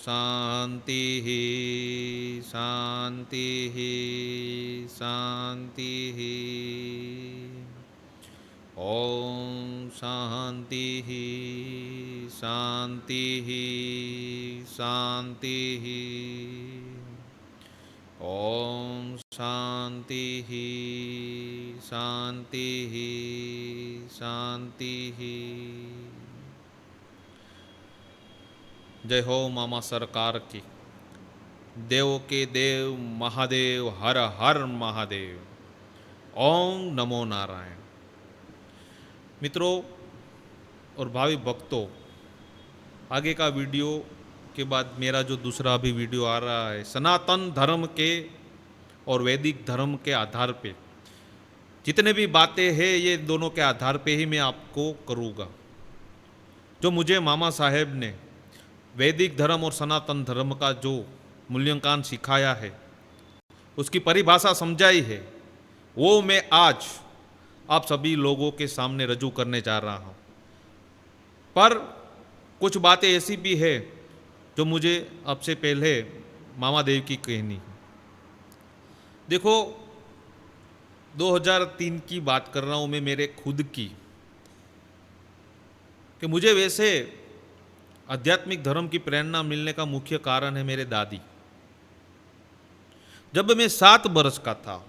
शांति ही शांति ही शांति ही। ओम शांति ही शांति ही शांति ही। ओम शांति ही शांति ही शांति ही। जय हो मामा सरकार की। देव के देव महादेव हर हर महादेव। ओम नमो नारायण। मित्रों और भावी भक्तों, आगे का वीडियो के बाद मेरा जो दूसरा अभी वीडियो आ रहा है सनातन धर्म के और वैदिक धर्म के आधार पे, जितने भी बातें हैं ये दोनों के आधार पे ही मैं आपको करूँगा। जो मुझे मामा साहेब ने वैदिक धर्म और सनातन धर्म का जो मूल्यांकन सिखाया है, उसकी परिभाषा समझाई है, वो मैं आज आप सभी लोगों के सामने रजू करने जा रहा हूँ। पर कुछ बातें ऐसी भी है जो मुझे आपसे पहले मामा देव की कहनी है। देखो, 2003 की बात कर रहा हूँ मैं, मेरे खुद की, कि मुझे वैसे आध्यात्मिक धर्म की प्रेरणा मिलने का मुख्य कारण है मेरे दादी। जब मैं 7 बरस का था,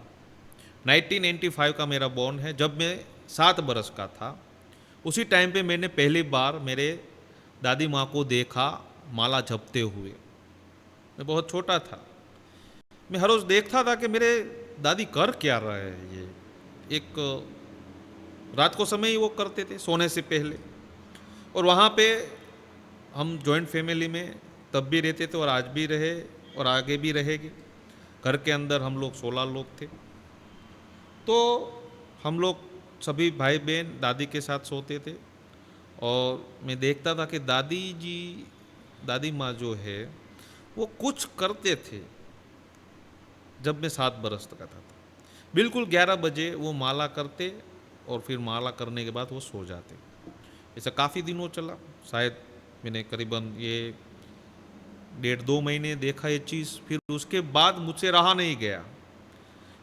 1995 का मेरा बॉर्न है, जब मैं 7 बरस का था, उसी टाइम पे मैंने पहली बार मेरे दादी माँ को देखा माला जपते हुए। मैं बहुत छोटा था। मैं हर रोज़ देखता था कि मेरे दादी कर क्या रहे हैं। ये एक रात को समय ही वो करते थे सोने से पहले, और वहाँ पे हम जॉइंट फैमिली में तब भी रहते थे और आज भी रहे और आगे भी रहेंगे। घर के अंदर हम लोग 16 लोग थे, तो हम लोग सभी भाई बहन दादी के साथ सोते थे। और मैं देखता था कि दादी माँ जो है वो कुछ करते थे। जब मैं 7 बरस का था, बिल्कुल 11 बजे वो माला करते और फिर माला करने के बाद वो सो जाते। ऐसा काफ़ी दिनों चला, शायद मैंने करीबन ये 1.5-2 महीने देखा ये चीज़। फिर उसके बाद मुझसे रहा नहीं गया,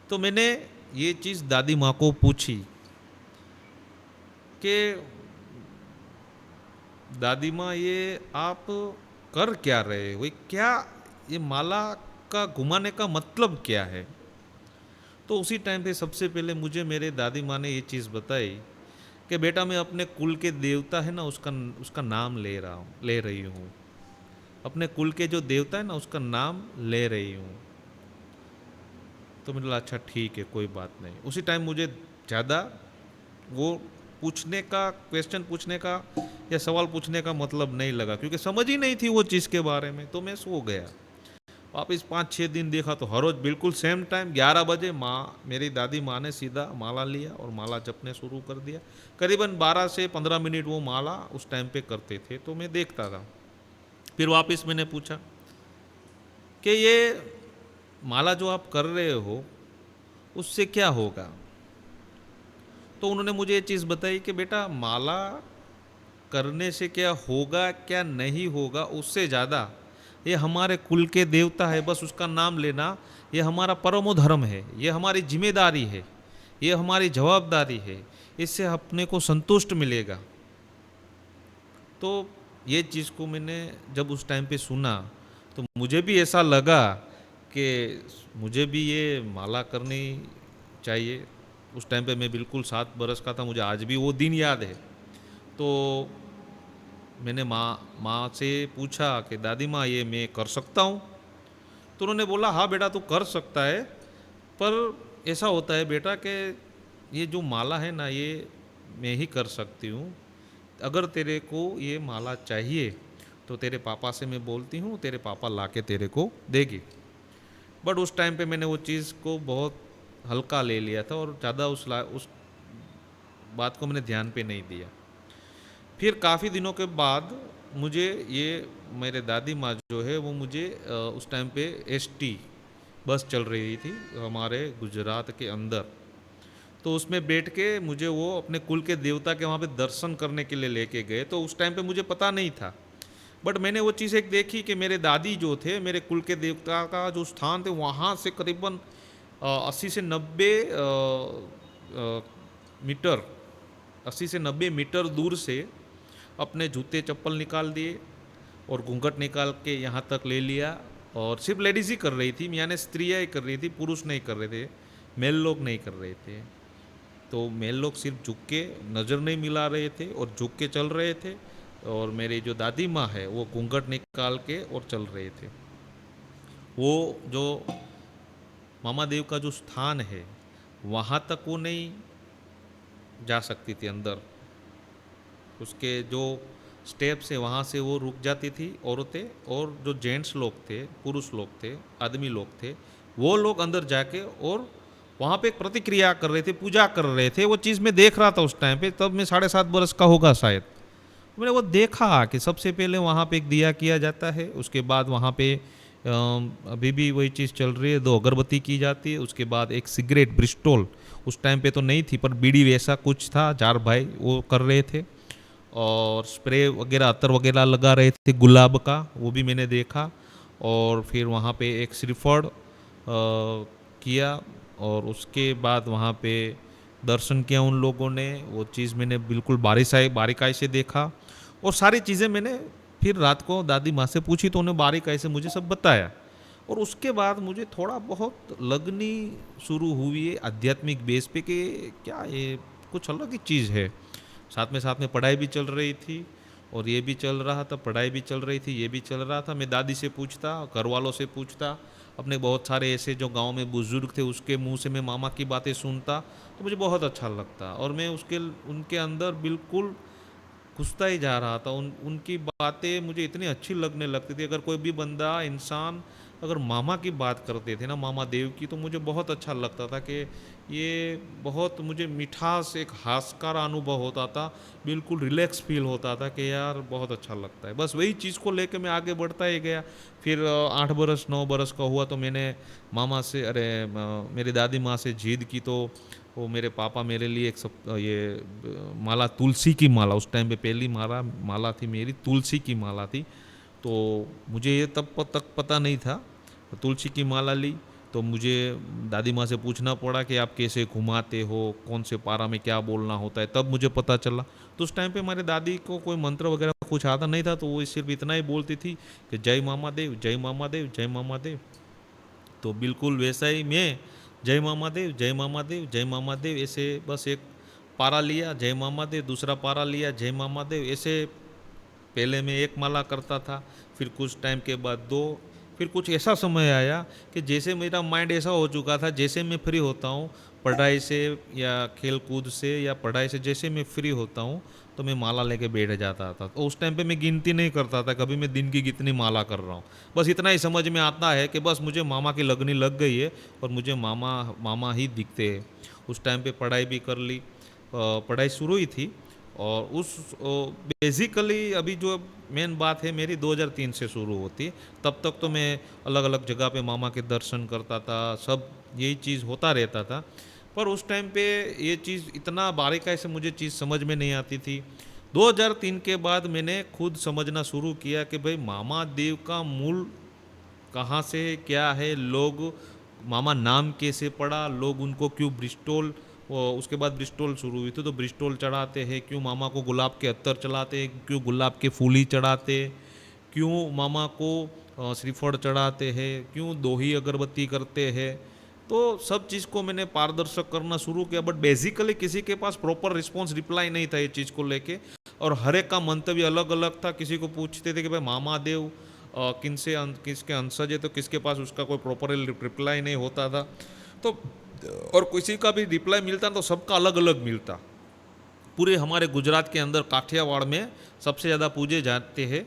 तो मैंने ये चीज़ दादी माँ को पूछी कि दादी माँ ये आप कर क्या रहे हो, क्या ये माला का घुमाने का मतलब क्या है। तो उसी टाइम पे सबसे पहले मुझे मेरे दादी माँ ने ये चीज़ बताई कि बेटा, मैं अपने कुल के देवता है ना उसका नाम ले रही हूँ। अपने कुल के जो देवता है ना उसका नाम ले रही हूँ। तो मैंने बोला अच्छा ठीक है, कोई बात नहीं। उसी टाइम मुझे ज़्यादा वो क्वेश्चन पूछने का या सवाल पूछने का मतलब नहीं लगा, क्योंकि समझ ही नहीं थी वो चीज़ के बारे में। तो मैं सो गया। वापिस 5-6 दिन देखा तो हर रोज़ बिल्कुल सेम टाइम 11 बजे मेरी दादी माँ ने सीधा माला लिया और माला जपने शुरू कर दिया। करीबन 12 से 15 मिनट वो माला उस टाइम पे करते थे, तो मैं देखता था। फिर वापस मैंने पूछा कि ये माला जो आप कर रहे हो उससे क्या होगा। तो उन्होंने मुझे ये चीज़ बताई कि बेटा, माला करने से क्या होगा क्या नहीं होगा, उससे ज़्यादा ये हमारे कुल के देवता है, बस उसका नाम लेना ये हमारा परमो धर्म है, ये हमारी जिम्मेदारी है, ये हमारी जवाबदारी है, इससे अपने को संतुष्ट मिलेगा। तो ये चीज़ को मैंने जब उस टाइम पे सुना तो मुझे भी ऐसा लगा कि मुझे भी ये माला करनी चाहिए। उस टाइम पे मैं बिल्कुल 7 बरस का था, मुझे आज भी वो दिन याद है। तो मैंने माँ से पूछा कि दादी माँ ये मैं कर सकता हूँ। तो उन्होंने बोला हाँ बेटा तू कर सकता है, पर ऐसा होता है बेटा कि ये जो माला है ना ये मैं ही कर सकती हूँ। अगर तेरे को ये माला चाहिए तो तेरे पापा से मैं बोलती हूँ, तेरे पापा ला के तेरे को देगी। बट उस टाइम पे मैंने वो चीज़ को बहुत हल्का ले लिया था और ज़्यादा उस बात को मैंने ध्यान पे नहीं दिया। फिर काफ़ी दिनों के बाद मुझे ये मेरे दादी माँ जो है वो मुझे उस टाइम पे एसटी बस चल रही थी हमारे गुजरात के अंदर, तो उसमें बैठ के मुझे वो अपने कुल के देवता के वहाँ पे दर्शन करने के लिए लेके गए। तो उस टाइम पे मुझे पता नहीं था बट मैंने वो चीज़ एक देखी कि मेरे दादी जो थे, मेरे कुल के देवता का जो स्थान थे, वहाँ से करीबन 80 से 90 मीटर, 80 से 90 मीटर दूर से अपने जूते चप्पल निकाल दिए और घूंघट निकाल के यहाँ तक ले लिया। और सिर्फ लेडीज़ ही कर रही थी, यानी स्त्रियाँ ही कर रही थी, पुरुष नहीं कर रहे थे, मेल लोग नहीं कर रहे थे। तो मेल लोग सिर्फ झुक के नज़र नहीं मिला रहे थे और झुक के चल रहे थे, और मेरी जो दादी माँ है वो घूंघट निकाल के और चल रहे थे। वो जो मामा देव का जो स्थान है वहाँ तक वो नहीं जा सकती थी अंदर, उसके जो स्टेप्स है वहाँ से वो रुक जाती थी औरतें, और जो जेंट्स लोग थे, पुरुष लोग थे, आदमी लोग थे, वो लोग अंदर जाके और वहाँ पे एक प्रतिक्रिया कर रहे थे, पूजा कर रहे थे। वो चीज़ मैं देख रहा था उस टाइम पे, तब मैं 7.5 बरस का होगा शायद। मैंने वो देखा कि सबसे पहले वहाँ पे एक दिया किया जाता है, उसके बाद वहाँ पे अभी भी वही चीज़ चल रही है, 2 अगरबत्ती की जाती है, उसके बाद एक सिगरेट ब्रिस्टोल, उस टाइम पे तो नहीं थी पर बीड़ी वैसा कुछ था, 4 भाई वो कर रहे थे, और स्प्रे वगैरह अतर वगैरह लगा रहे थे गुलाब का, वो भी मैंने देखा। और फिर वहाँ पे एक श्रीफल किया, और उसके बाद वहाँ पे दर्शन किया उन लोगों ने, वो चीज़ मैंने बिल्कुल बारीकाई से देखा। और सारी चीज़ें मैंने फिर रात को दादी माँ से पूछी तो उन्हें बारीकाई से मुझे सब बताया। और उसके बाद मुझे थोड़ा बहुत लगनी शुरू हुई है आध्यात्मिक बेस पे कि क्या ये कुछ अलग ही चीज़ है। साथ में पढ़ाई भी चल रही थी, और ये भी चल रहा था, पढ़ाई भी चल रही थी, ये भी चल रहा था। मैं दादी से पूछता, घर वालों से पूछता, अपने बहुत सारे ऐसे जो गांव में बुजुर्ग थे उसके मुंह से मैं मामा की बातें सुनता, तो मुझे बहुत अच्छा लगता, और मैं उसके उनके अंदर बिल्कुल घुसता ही जा रहा था। उनकी बातें मुझे इतनी अच्छी लगने लगती थी। अगर कोई भी बंदा इंसान अगर मामा की बात करते थे ना, मामा देव की, तो मुझे बहुत अच्छा लगता था कि ये बहुत मुझे मिठास, एक हासकार अनुभव होता था, बिल्कुल रिलैक्स फील होता था कि यार बहुत अच्छा लगता है। बस वही चीज़ को लेके मैं आगे बढ़ता ही गया। फिर 8 बरस 9 बरस का हुआ तो मैंने मामा से, मेरी दादी माँ से जिद की, तो वो मेरे पापा मेरे लिए एक माला, तुलसी की माला, उस टाइम पे पहली माला माला थी मेरी, तुलसी की माला थी। तो मुझे ये तब तक पता नहीं था, तुलसी की माला ली। तो मुझे दादी माँ से पूछना पड़ा कि आप कैसे घुमाते हो, कौन से पारा में क्या बोलना होता है, तब मुझे पता चला। तो उस टाइम पे हमारे दादी को कोई मंत्र वगैरह कुछ आता नहीं था, तो वो सिर्फ इतना ही बोलती थी कि जय मामा देव, जय मामा देव, जय मामा देव। तो बिल्कुल वैसा ही मैं, जय मामा देव, जय मामा देव, जय मामा देव, ऐसे बस एक पारा लिया, जय मामा देव, दूसरा पारा लिया, जय मामा देव, ऐसे पहले मैं एक माला करता था, फिर कुछ टाइम के बाद दो, फिर कुछ ऐसा समय आया कि जैसे मेरा माइंड ऐसा हो चुका था, जैसे मैं फ्री होता हूँ पढ़ाई से या खेल कूद से या पढ़ाई से, जैसे मैं फ्री होता हूँ तो मैं माला लेके बैठ जाता था। तो उस टाइम पे मैं गिनती नहीं करता था कभी मैं दिन की कितनी माला कर रहा हूँ। बस इतना ही समझ में आता है कि बस मुझे मामा की लगनी लग गई है और मुझे मामा मामा ही दिखते हैं। उस टाइम पे पढ़ाई भी कर ली, पढ़ाई शुरू ही थी। और उस बेसिकली अभी जो मेन बात है मेरी 2003 से शुरू होती है। तब तक तो मैं अलग अलग जगह पे मामा के दर्शन करता था, सब यही चीज़ होता रहता था। पर उस टाइम पे ये चीज़ इतना बारीकाई से मुझे चीज़ समझ में नहीं आती थी। 2003 के बाद मैंने खुद समझना शुरू किया कि भाई मामा देव का मूल कहाँ से है, क्या है, लोग मामा नाम कैसे पड़ा, लोग उनको क्यों ब्रिस्टोल, उसके बाद ब्रिस्टोल शुरू हुई थी तो ब्रिस्टोल चढ़ाते हैं, क्यों मामा को गुलाब के अत्तर चढ़ाते हैं, क्यों गुलाब के फूल ही चढ़ाते, क्यों मामा को श्रीफल चढ़ाते हैं, क्यों दोही अगरबत्ती करते हैं। तो सब चीज़ को मैंने पारदर्शक करना शुरू किया, बट बेसिकली किसी के पास प्रॉपर रिस्पॉन्स रिप्लाई नहीं था ये चीज़ को लेके, और हर एक का मंतव्य अलग अलग था। किसी को पूछते थे कि भाई मामा देव किसके अंशज है, तो किसके पास उसका कोई प्रॉपर रिप्लाई नहीं होता था। तो और किसी का भी रिप्लाई मिलता तो सबका अलग अलग मिलता। पूरे हमारे गुजरात के अंदर काठियावाड़ में सबसे ज़्यादा पूजे जाते हैं।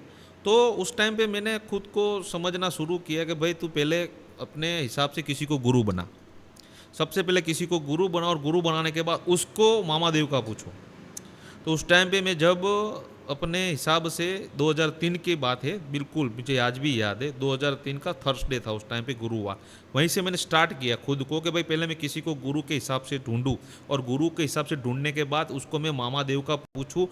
तो उस टाइम पे मैंने खुद को समझना शुरू किया कि भाई तू पहले अपने हिसाब से किसी को गुरु बना, सबसे पहले किसी को गुरु बना, और गुरु बनाने के बाद उसको मामा देव का पूछो। तो उस टाइम पे मैं जब अपने हिसाब से 2003 की बात है, बिल्कुल मुझे आज भी याद है। 2003 का थर्सडे था उस टाइम पे, गुरुवार। वहीं से मैंने स्टार्ट किया खुद को कि भाई पहले मैं किसी को गुरु के हिसाब से ढूंढूं, और गुरु के हिसाब से ढूंढने के बाद उसको मैं मामा देव का पूछूं,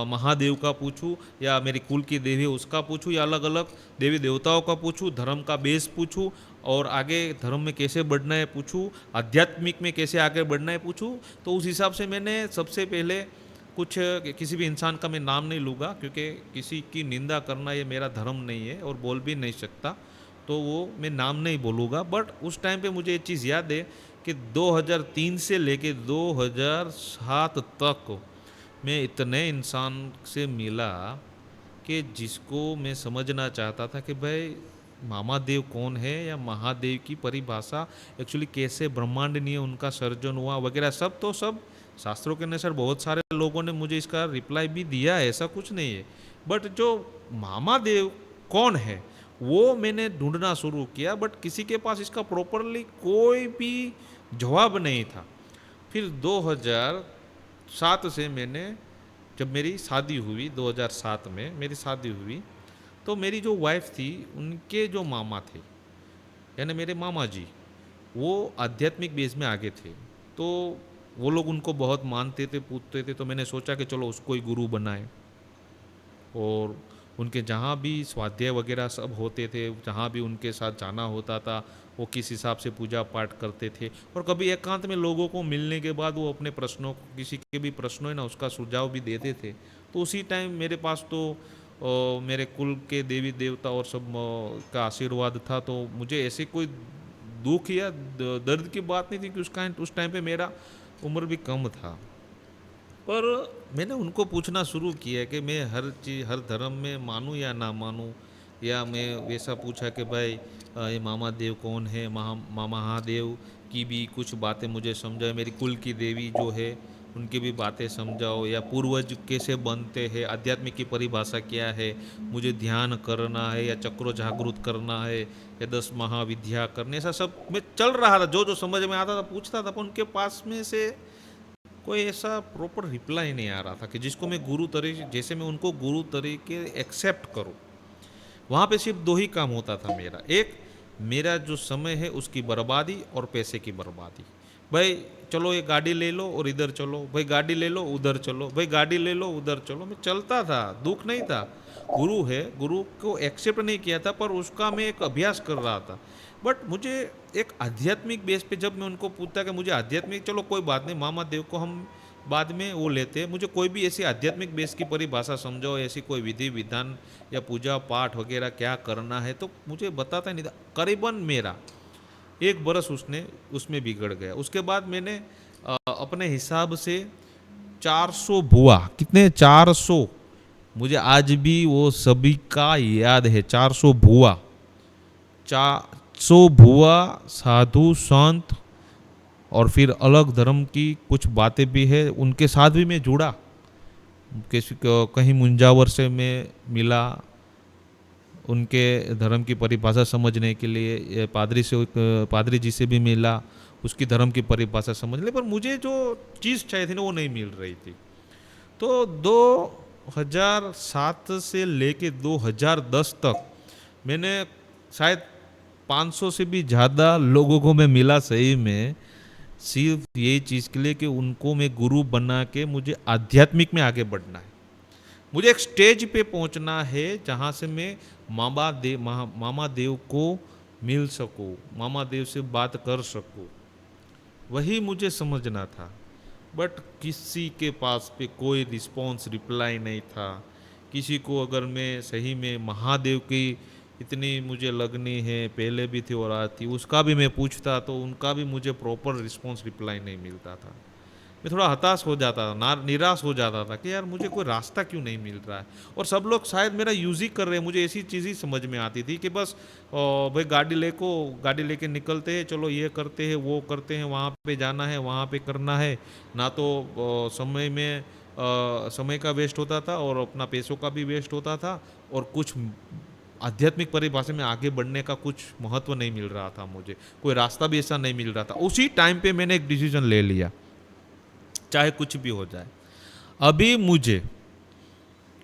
महादेव का पूछूं, या मेरी कुल की देवी है उसका पूछूं, या अलग अलग देवी देवताओं का पूछूं, धर्म का बेस पूछूं, और आगे धर्म में कैसे बढ़ना है पूछूं, आध्यात्मिक में कैसे आगे बढ़ना है पूछूं। तो उस हिसाब से मैंने सबसे पहले कुछ, किसी भी इंसान का मैं नाम नहीं लूँगा क्योंकि किसी की निंदा करना ये मेरा धर्म नहीं है और बोल भी नहीं सकता, तो वो मैं नाम नहीं बोलूँगा। बट उस टाइम पे मुझे ये चीज़ याद है कि 2003 से लेके 2007 तक मैं इतने इंसान से मिला कि जिसको मैं समझना चाहता था कि भाई मामा देव कौन है, या महादेव की परिभाषा एक्चुअली कैसे ब्रह्मांड नहीं उनका सर्जन हुआ वगैरह, सब तो सब शास्त्रों के अनुसार बहुत सारे लोगों ने मुझे इसका रिप्लाई भी दिया है, ऐसा कुछ नहीं है। बट जो मामा देव कौन है वो मैंने ढूंढना शुरू किया, बट किसी के पास इसका प्रॉपरली कोई भी जवाब नहीं था। फिर 2007 से मैंने, जब मेरी शादी हुई 2007 में मेरी शादी हुई, तो मेरी जो वाइफ थी उनके जो मामा थे, यानी मेरे मामा जी, वो आध्यात्मिक बेस में आगे थे। तो वो लोग उनको बहुत मानते थे, पूछते थे, तो मैंने सोचा कि चलो उसको ही गुरु बनाए। और उनके जहाँ भी स्वाध्याय वगैरह सब होते थे, जहाँ भी उनके साथ जाना होता था, वो किस हिसाब से पूजा पाठ करते थे। और कभी एकांत में लोगों को मिलने के बाद वो अपने प्रश्नों, किसी के भी प्रश्नों है ना, उसका सुझाव भी देते थे। तो उसी टाइम मेरे पास तो मेरे कुल के देवी देवता और सब का आशीर्वाद था, तो मुझे ऐसे कोई दुख या दर्द की बात नहीं थी कि उस टाइम पे मेरा उम्र भी कम था। पर मैंने उनको पूछना शुरू किया कि मैं हर चीज़, हर धर्म में मानूं या ना मानूं, या मैं वैसा पूछा कि भाई ये मामा देव कौन है, महादेव की भी कुछ बातें मुझे समझाओ, मेरी कुल की देवी जो है उनकी भी बातें समझाओ, या पूर्वज कैसे बनते हैं, आध्यात्मिक की परिभाषा क्या है, मुझे ध्यान करना है या चक्रो जागृत करना है, या 10 महाविद्या करने, ऐसा सब मैं चल रहा था, जो जो समझ में आता था पूछता था, पर उनके पास में से कोई ऐसा प्रॉपर रिप्लाई नहीं आ रहा था कि जिसको मैं गुरु तरीके, जैसे मैं उनको गुरु तरीके एक्सेप्ट करूं। वहाँ पे सिर्फ दो ही काम होता था मेरा, एक मेरा जो समय है उसकी बर्बादी, और पैसे की बर्बादी। भाई चलो ये गाड़ी ले लो और इधर चलो, भाई गाड़ी ले लो उधर चलो, भाई गाड़ी ले लो उधर चलो, मैं चलता था, दुख नहीं था। गुरु है, गुरु को एक्सेप्ट नहीं किया था, पर उसका मैं एक अभ्यास कर रहा था। बट मुझे एक आध्यात्मिक बेस पे जब मैं उनको पूछता कि मुझे आध्यात्मिक, चलो कोई बात नहीं, मामा देव को हम बाद में वो लेते हैं, मुझे कोई भी ऐसी आध्यात्मिक बेस की परिभाषा समझाओ, ऐसी कोई विधि विधान या पूजा पाठ वगैरह क्या करना है, तो मुझे बताता नहीं था। करीबन मेरा 1 बरस उसमें बिगड़ गया। उसके बाद मैंने अपने हिसाब से 400 भुआ, कितने, 400, मुझे आज भी वो सभी का याद है, 400 भुआ, 400 भुआ साधु संत, और फिर अलग धर्म की कुछ बातें भी है, उनके साथ भी मैं जुड़ा। कहीं मुंजावर से मैं मिला, उनके धर्म की परिभाषा समझने के लिए, पादरी जी से भी मिला, उसकी धर्म की परिभाषा समझ ले, पर मुझे जो चीज़ चाहिए थी ना वो नहीं मिल रही थी। तो 2007 से लेके 2010 तक मैंने शायद 500 से भी ज़्यादा लोगों को मैं मिला सही में, सिर्फ यही चीज़ के लिए कि उनको मैं गुरु बना के मुझे आध्यात्मिक में आगे बढ़ना है। मुझे एक स्टेज पे पहुंचना है जहां से मैं मामा देव को मिल सकूं, मामा देव से बात कर सकूं, वही मुझे समझना था। बट किसी के पास पे कोई रिस्पॉन्स, रिप्लाई नहीं था। किसी को अगर मैं सही में महादेव की इतनी मुझे लगनी है, पहले भी थी और आज थी, उसका भी मैं पूछता तो उनका भी मुझे प्रॉपर रिस्पॉन्स, रिप्लाई नहीं मिलता था। मैं थोड़ा हताश हो जाता था, निराश हो जाता था कि यार मुझे कोई रास्ता क्यों नहीं मिल रहा है। और सब लोग शायद मेरा यूज़ ही कर रहे हैं, मुझे ऐसी चीज़ ही समझ में आती थी कि बस भाई गाड़ी लेके निकलते हैं, चलो ये करते हैं वो करते हैं, वहाँ पे जाना है वहाँ पे करना है, ना तो समय का वेस्ट होता था और अपना पैसों का भी वेस्ट होता था, और कुछ आध्यात्मिक परिभाषा में आगे बढ़ने का कुछ महत्व नहीं मिल रहा था, मुझे कोई रास्ता भी ऐसा नहीं मिल रहा था। उसी टाइम पे मैंने एक डिसीजन ले लिया, चाहे कुछ भी हो जाए, अभी मुझे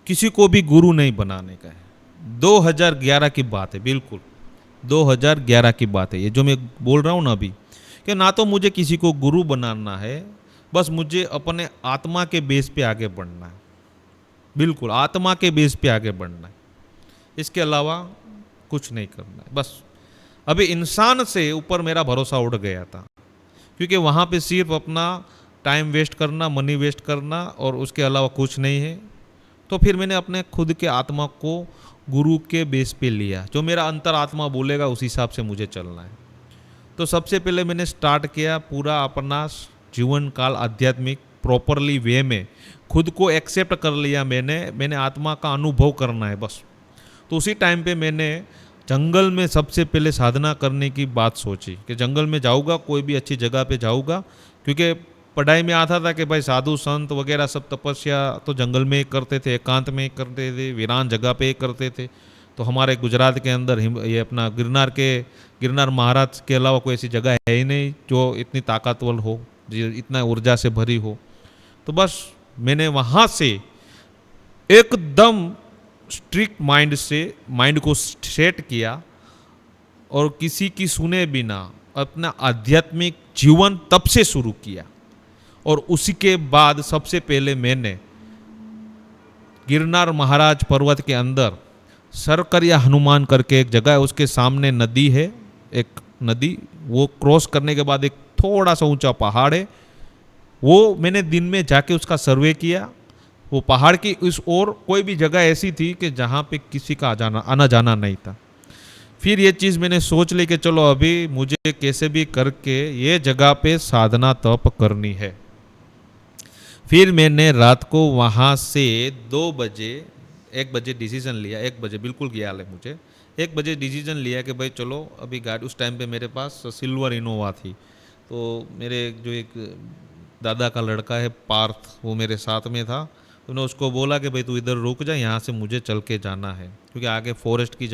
किसी को भी गुरु नहीं बनाने का है। 2011 की बात है, बिल्कुल 2011 की बात है ये जो मैं बोल रहा हूँ ना अभी, कि ना तो मुझे किसी को गुरु बनाना है, बस मुझे अपने आत्मा के बेस पे आगे बढ़ना है, बिल्कुल आत्मा के बेस पे आगे बढ़ना है, इसके अलावा कुछ नहीं करना है बस। अभी इंसान से ऊपर मेरा भरोसा उठ गया था, क्योंकि वहाँ पे सिर्फ अपना टाइम वेस्ट करना, मनी वेस्ट करना और उसके अलावा कुछ नहीं है। तो फिर मैंने अपने खुद के आत्मा को गुरु के बेस पे लिया, जो मेरा अंतर आत्मा बोलेगा उस हिसाब से मुझे चलना है। तो सबसे पहले मैंने स्टार्ट किया पूरा अपना जीवन काल आध्यात्मिक प्रॉपरली वे में, खुद को एक्सेप्ट कर लिया मैंने आत्मा का अनुभव करना है बस। तो उसी टाइम पे मैंने जंगल में सबसे पहले साधना करने की बात सोची कि जंगल में जाऊँगा, कोई भी अच्छी जगह पे जाऊँगा, क्योंकि पढ़ाई में आता था कि भाई साधु संत वगैरह सब तपस्या तो जंगल में ही करते थे, एकांत में ही करते थे, वीरान जगह पे ही करते थे। तो हमारे गुजरात के अंदर ये अपना गिरनार महाराज के अलावा कोई ऐसी जगह है ही नहीं जो इतनी ताकतवर हो, जो इतना ऊर्जा से भरी हो। तो बस मैंने वहाँ से एकदम स्ट्रिक्ट माइंड से माइंड को सेट किया और किसी की सुने बिना अपना आध्यात्मिक जीवन तब से शुरू किया। और उसी के बाद सबसे पहले मैंने गिरनार महाराज पर्वत के अंदर सरकरिया हनुमान करके एक जगह है, उसके सामने नदी है, एक नदी, वो क्रॉस करने के बाद एक थोड़ा सा ऊंचा पहाड़ है, वो मैंने दिन में जाके उसका सर्वे किया। वो पहाड़ की उस ओर कोई भी जगह ऐसी थी कि जहाँ पे किसी का आना जाना नहीं था। फिर ये चीज़ मैंने सोच ली कि चलो अभी मुझे कैसे भी करके ये जगह पे साधना तप करनी है। फिर मैंने रात को वहाँ से 2 बजे 1 बजे डिसीजन लिया, 1 बजे बिल्कुल ख्याल है मुझे, 1 बजे डिसीजन लिया कि भाई चलो अभी गाड़ी, उस टाइम पे मेरे पास सिल्वर इनोवा थी। तो मेरे जो एक दादा का लड़का है पार्थ, वो मेरे साथ में था। तो मैंने उसको बोला कि भाई तू इधर रुक जा, यहाँ से मुझे चल के जाना है, क्योंकि आगे फॉरेस्ट की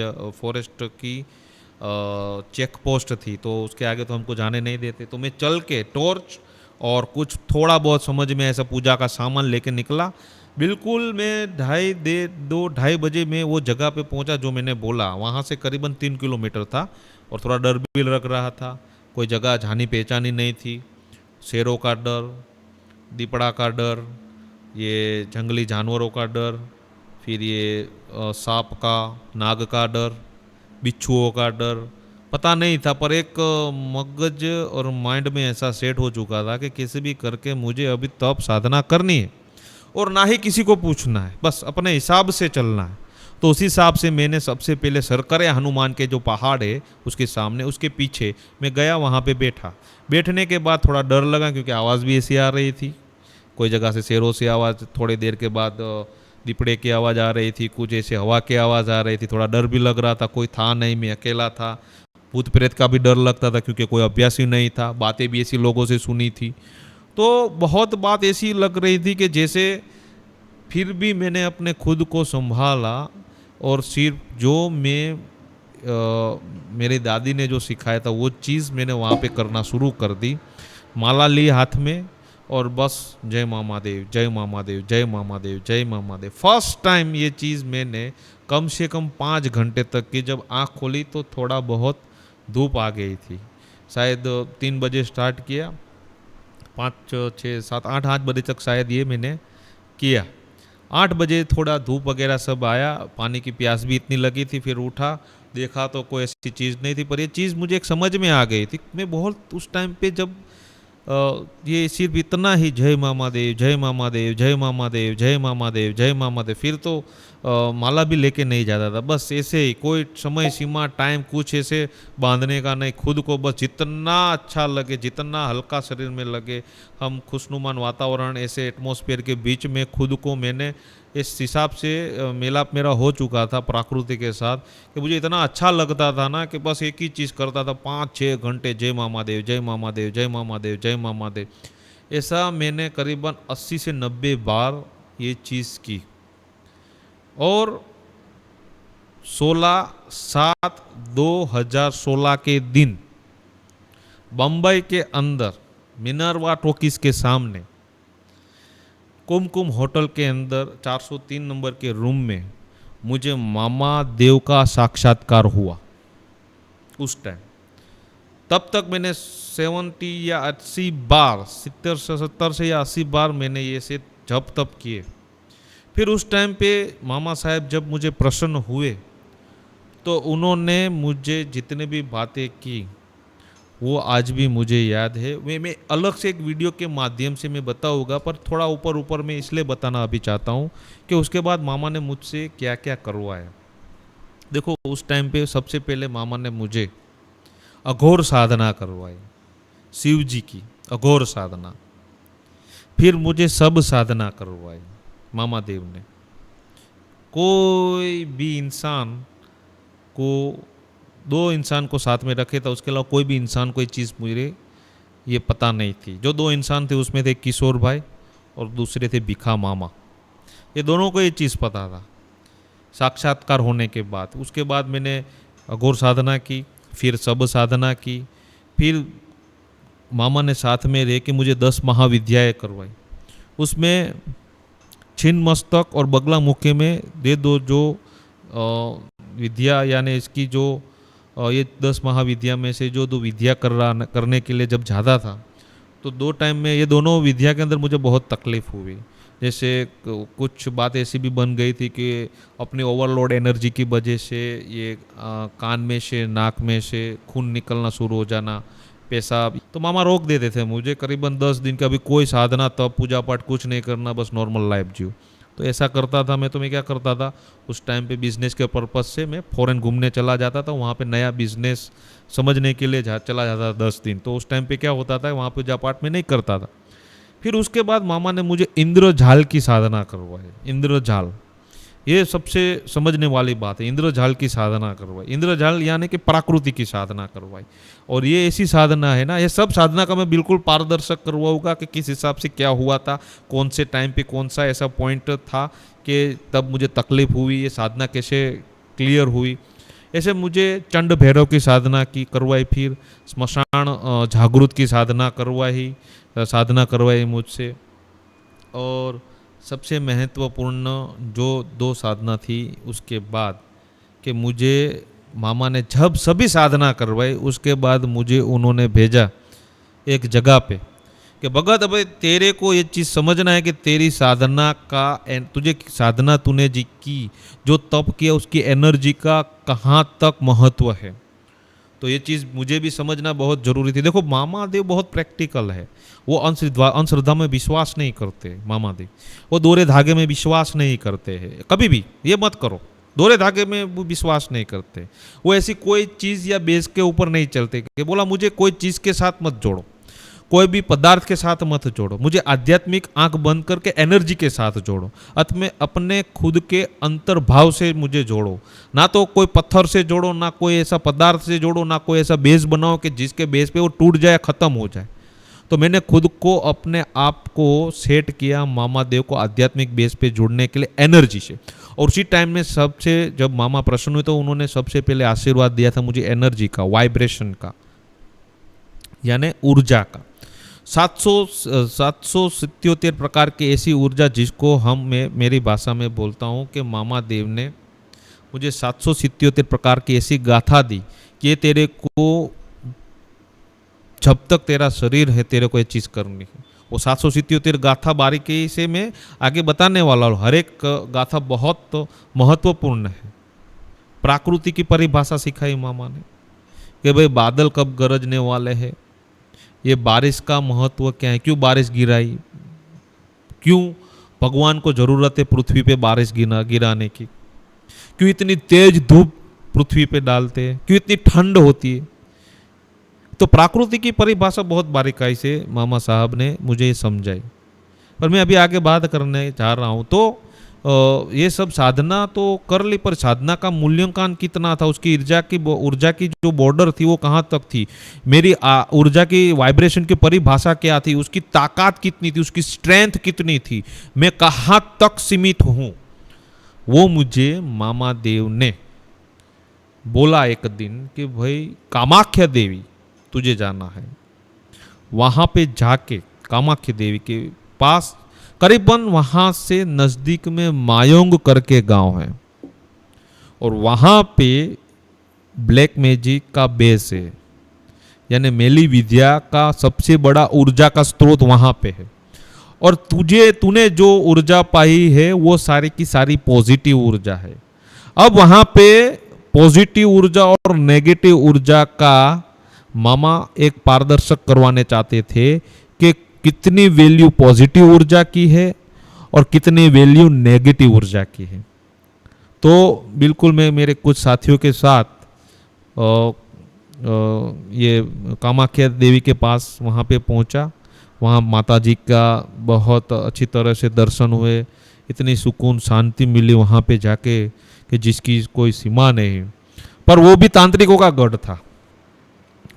चेक पोस्ट थी, तो उसके आगे तो हमको जाने नहीं देते। तो मैं चल के टॉर्च और कुछ थोड़ा बहुत समझ में ऐसा पूजा का सामान लेके निकला। बिल्कुल मैं 2:30 बजे में वो जगह पे पहुंचा जो मैंने बोला। वहाँ से करीबन 3 किलोमीटर था और थोड़ा डर भी लग रहा था, कोई जगह जानी पहचानी नहीं थी, शेरों का डर, दीपड़ा का डर, ये जंगली जानवरों का डर, फिर ये सांप का, नाग का डर, बिच्छुओं का डर, पता नहीं था। पर एक मगज और माइंड में ऐसा सेट हो चुका था कि कैसे भी करके मुझे अभी तप साधना करनी है और ना ही किसी को पूछना है, बस अपने हिसाब से चलना है। तो उसी हिसाब से मैंने सबसे पहले सरकरिया हनुमान के जो पहाड़ है उसके सामने, उसके पीछे मैं गया, वहाँ पे बैठा। बैठने के बाद थोड़ा डर लगा, क्योंकि आवाज़ भी ऐसी आ रही थी, कोई जगह से शेरों से आवाज़, थोड़ी देर के बाद दीपड़े की आवाज़ आ रही थी, कुछ ऐसे हवा की आवाज़ आ रही थी, थोड़ा डर भी लग रहा था, कोई था नहीं, मैं अकेला था। भूत प्रेत का भी डर लगता था, क्योंकि कोई अभ्यास ही नहीं था, बातें भी ऐसी लोगों से सुनी थी। तो बहुत बात ऐसी लग रही थी कि जैसे, फिर भी मैंने अपने खुद को संभाला और सिर्फ जो मेरी दादी ने जो सिखाया था वो चीज़ मैंने वहाँ पे करना शुरू कर दी। माला ली हाथ में और बस जय मामा देव, जय मामा देव, जय मामा देव, जय मामा देव। फर्स्ट टाइम ये चीज़ मैंने कम से कम 5 घंटे तक की, जब आँख खोली तो थोड़ा बहुत धूप आ गई थी, शायद 3 बजे स्टार्ट किया, 5 6 7 8 8 बजे तक शायद ये मैंने किया। 8 बजे थोड़ा धूप वगैरह सब आया, पानी की प्यास भी इतनी लगी थी, फिर उठा, देखा तो कोई ऐसी चीज़ नहीं थी। पर ये चीज़ मुझे एक समझ में आ गई थी। मैं बहुत उस टाइम पे जब ये सिर्फ इतना ही जय मामा देव, जय मामा देव, जय मामा देव, जय मामा देव, जय मामा देव, फिर तो माला भी लेके नहीं जाता था, बस ऐसे ही, कोई समय सीमा टाइम कुछ ऐसे बांधने का नहीं, खुद को बस जितना अच्छा लगे, जितना हल्का शरीर में लगे, हम खुशनुमान वातावरण, ऐसे एटमॉस्फेयर के बीच में खुद को मैंने इस हिसाब से मेलाप मेरा हो चुका था प्रकृति के साथ, कि मुझे इतना अच्छा लगता था ना कि बस एक ही चीज़ करता था, 5-6 घंटे जय मामा देव, जय मामा देव, जय मामा देव, जय मामा देव। ऐसा मैंने करीबन 80 से 90 बार ये चीज़ की। और 16/7/2016 के दिन बम्बई के अंदर मिनर्वा टॉकीज के सामने कुमकुम होटल के अंदर 403 नंबर के रूम में मुझे मामा देव का साक्षात्कार हुआ उस टाइम। तब तक मैंने 70 या 80 बार, 70 से या 80 बार मैंने ये से जप तप किए। फिर उस टाइम पे मामा साहब जब मुझे प्रसन्न हुए तो उन्होंने मुझे जितने भी बातें की वो आज भी मुझे याद है। मैं अलग से एक वीडियो के माध्यम से मैं बताऊंगा, पर थोड़ा ऊपर ऊपर मैं इसलिए बताना अभी चाहता हूँ कि उसके बाद मामा ने मुझसे क्या क्या करवाया। देखो उस टाइम पे सबसे पहले मामा ने मुझे अघोर साधना करवाई, शिव जी की अघोर साधना। फिर मुझे सब साधना करवाई मामा देव ने। कोई भी इंसान को, दो इंसान को साथ में रखे था, उसके अलावा कोई भी इंसान कोई चीज़ मुझे ये पता नहीं थी। जो दो इंसान थे उसमें थे किशोर भाई और दूसरे थे भिखा मामा। ये दोनों को ये चीज़ पता था साक्षात्कार होने के बाद। उसके बाद मैंने अघोर साधना की, फिर सब साधना की, फिर मामा ने साथ में रह के मुझे 10 महाविद्याएँ करवाई। उसमें छिन्न मस्तक और बगला मुखी में दे दो जो विद्या, यानी इसकी जो ये 10 महाविद्या में से जो 2 विद्या करने के लिए जब जाता था तो 2 टाइम में ये दोनों विद्या के अंदर मुझे बहुत तकलीफ हुई। जैसे कुछ बात ऐसी भी बन गई थी कि अपनी ओवरलोड एनर्जी की वजह से ये कान में से, नाक में से खून निकलना शुरू हो जाना, पेशाब, तो मामा रोक देते थे मुझे करीबन 10 दिन का, अभी कोई साधना तब पूजा पाठ कुछ नहीं करना, बस नॉर्मल लाइफ जियो। तो ऐसा करता था मैं। तो मैं क्या करता था उस टाइम पे बिजनेस के पर्पज़ से मैं फॉरेन घूमने चला जाता था, वहाँ पे नया बिजनेस समझने के लिए चला जाता था 10 दिन। तो उस टाइम पे क्या होता था वहाँ पूजा पाठ में नहीं करता था। फिर उसके बाद मामा ने मुझे इंद्रजाल की साधना करवाई। इंद्रजाल ये सबसे समझने वाली बात है, इंद्रजाल की साधना करवाई। इंद्रजाल यानी कि प्राकृति की साधना करवाई। और ये ऐसी साधना है ना, ये सब साधना का मैं बिल्कुल पारदर्शक करवाऊंगा कि किस हिसाब से क्या हुआ था, कौन से टाइम पे कौन सा ऐसा पॉइंट था कि तब मुझे तकलीफ हुई, ये साधना कैसे क्लियर हुई। ऐसे मुझे चंड भैरव की साधना की करवाई, फिर स्मशान जागृत की साधना करवाई मुझसे। और सबसे महत्वपूर्ण जो 2 साधना थी उसके बाद कि मुझे मामा ने जब सभी साधना करवाई उसके बाद मुझे उन्होंने भेजा एक जगह पे कि भगत अब तेरे को ये चीज़ समझना है कि तेरी साधना का, तुझे साधना तूने जी की, जो तप किया उसकी एनर्जी का कहाँ तक महत्व है। तो ये चीज़ मुझे भी समझना बहुत ज़रूरी थी। देखो मामा देव बहुत प्रैक्टिकल है, वो अंधश्रद्धा में विश्वास नहीं करते। मामा देव वो दोहरे धागे में विश्वास नहीं करते हैं, कभी भी ये मत करो, दोहरे धागे में वो विश्वास नहीं करते। वो ऐसी कोई चीज़ या बेस के ऊपर नहीं चलते कि बोला मुझे कोई चीज़ के साथ मत जोड़ो, कोई भी पदार्थ के साथ मत जोड़ो, मुझे आध्यात्मिक आंख बंद करके एनर्जी के साथ जोड़ो, में अपने खुद के अंतर्भाव से मुझे जोड़ो। ना तो कोई पत्थर से जोड़ो, ना कोई ऐसा पदार्थ से जोड़ो, ना कोई ऐसा बेस बनाओ कि जिसके बेस पे वो टूट जाए, ख़त्म हो जाए। तो मैंने खुद को, अपने आप को सेट किया मामा देव को आध्यात्मिक बेस पे जुड़ने के लिए एनर्जी से। और उसी टाइम में सबसे जब मामा प्रसन्न हुए तो उन्होंने सबसे पहले आशीर्वाद दिया था मुझे एनर्जी का, वाइब्रेशन का, यानी ऊर्जा का। 777 प्रकार की ऐसी ऊर्जा जिसको मैं मेरी भाषा में बोलता हूँ कि मामा देव ने मुझे 777 प्रकार की ऐसी गाथा दी कि ये तेरे को जब तक तेरा शरीर है तेरे को ये चीज़ करनी है। वो 777 गाथा बारीकी से मैं आगे बताने वाला हूँ। हर एक गाथा बहुत महत्वपूर्ण है। प्रकृति की परिभाषा सिखाई मामा ने कि भाई बादल कब गरजने वाले हैं, ये बारिश का महत्व क्या है, क्यों बारिश गिराई, क्यों भगवान को जरूरत है पृथ्वी पे बारिश गिराने की, क्यों इतनी तेज धूप पृथ्वी पे डालते हैं, क्यों इतनी ठंड होती है। तो प्रकृति की परिभाषा बहुत बारीकाई से मामा साहब ने मुझे समझाई। पर मैं अभी आगे बात करने जा रहा हूँ। तो ये सब साधना तो कर ली, पर साधना का मूल्यांकन कितना था, उसकी ऊर्जा की जो बॉर्डर थी वो कहाँ तक थी, मेरी ऊर्जा की वाइब्रेशन की परिभाषा क्या थी, उसकी ताकत कितनी थी, उसकी स्ट्रेंथ कितनी थी, मैं कहाँ तक सीमित हूँ, वो मुझे मामा देव ने बोला एक दिन कि भाई कामाख्या देवी तुझे जाना है, वहाँ पे जाके कामाख्या देवी के पास करीबन वहां से नजदीक में मायोंग करके गांव है और वहां पे ब्लैक मैजिक का बेस है, यानी मेली विद्या का सबसे बड़ा ऊर्जा का स्रोत वहां पे है। और तूने जो ऊर्जा पाई है वो सारी की सारी पॉजिटिव ऊर्जा है। अब वहां पे पॉजिटिव ऊर्जा और नेगेटिव ऊर्जा का मामा एक पारदर्शक करवाने चाहते थे कि कितनी वैल्यू पॉजिटिव ऊर्जा की है और कितनी वैल्यू नेगेटिव ऊर्जा की है। तो बिल्कुल मैं मेरे कुछ साथियों के साथ ये कामाख्या देवी के पास वहाँ पे पहुँचा। वहाँ माता जी का बहुत अच्छी तरह से दर्शन हुए, इतनी सुकून शांति मिली वहाँ पे जाके कि जिसकी कोई सीमा नहीं। पर वो भी तांत्रिकों का गढ़ था।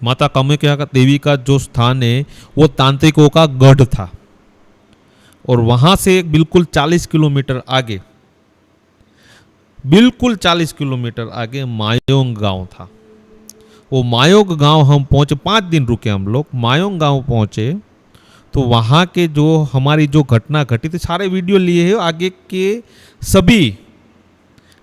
माता कामाख्या देवी का जो स्थान है वो तांत्रिकों का गढ़ था। और वहाँ से बिल्कुल 40 किलोमीटर आगे, बिल्कुल 40 किलोमीटर आगे मायोंग गांव था। वो मायोंग गांव हम पहुंचे, 5 दिन रुके हम लोग। मायोंग गांव पहुंचे तो वहाँ के जो हमारी जो घटना घटी थी, सारे वीडियो लिए हैं आगे के, सभी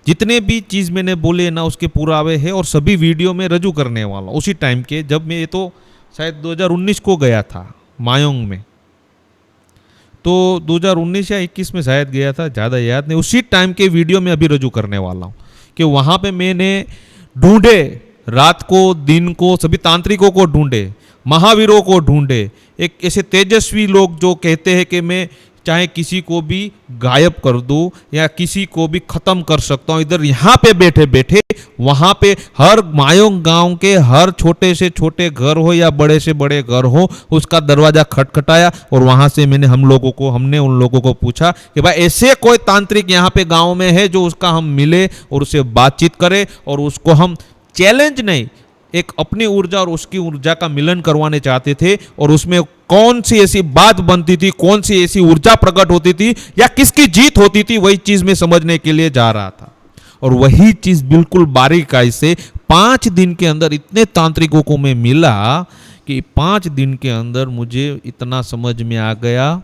जितने भी चीज़ मैंने बोले ना उसके पुरावे हैं और सभी वीडियो में रजू करने वाला उसी टाइम के, जब मैं ये तो शायद 2019 को गया था मायोंग में, तो 2019 या 21 में शायद गया था, ज़्यादा याद नहीं। उसी टाइम के वीडियो में अभी रजू करने वाला हूँ कि वहाँ पे मैंने ढूंढे, रात को दिन को सभी तांत्रिकों को ढूंढे, महावीरों को ढूंढे, एक ऐसे तेजस्वी लोग जो कहते हैं कि मैं चाहे किसी को भी गायब कर दूं या किसी को भी खत्म कर सकता हूं। इधर यहाँ पे बैठे बैठे वहां पे हर मायोंग गांव के हर छोटे से छोटे घर हो या बड़े से बड़े घर हो, उसका दरवाजा खटखटाया और वहां से हमने उन लोगों को पूछा कि भाई ऐसे कोई तांत्रिक यहाँ पे गाँव में है जो उसका हम मिले और उससे बातचीत करें और उसको हम चैलेंज नहीं, एक अपनी ऊर्जा और उसकी ऊर्जा का मिलन करवाने चाहते थे। और उसमें कौन सी ऐसी बात बनती थी, कौन सी ऐसी ऊर्जा प्रकट होती थी या किसकी जीत होती थी, वही चीज में समझने के लिए जा रहा था। और वही चीज बिल्कुल बारीकाई से 5 दिन के अंदर इतने तांत्रिकों को मैं मिला कि 5 दिन के अंदर मुझे इतना समझ में आ गया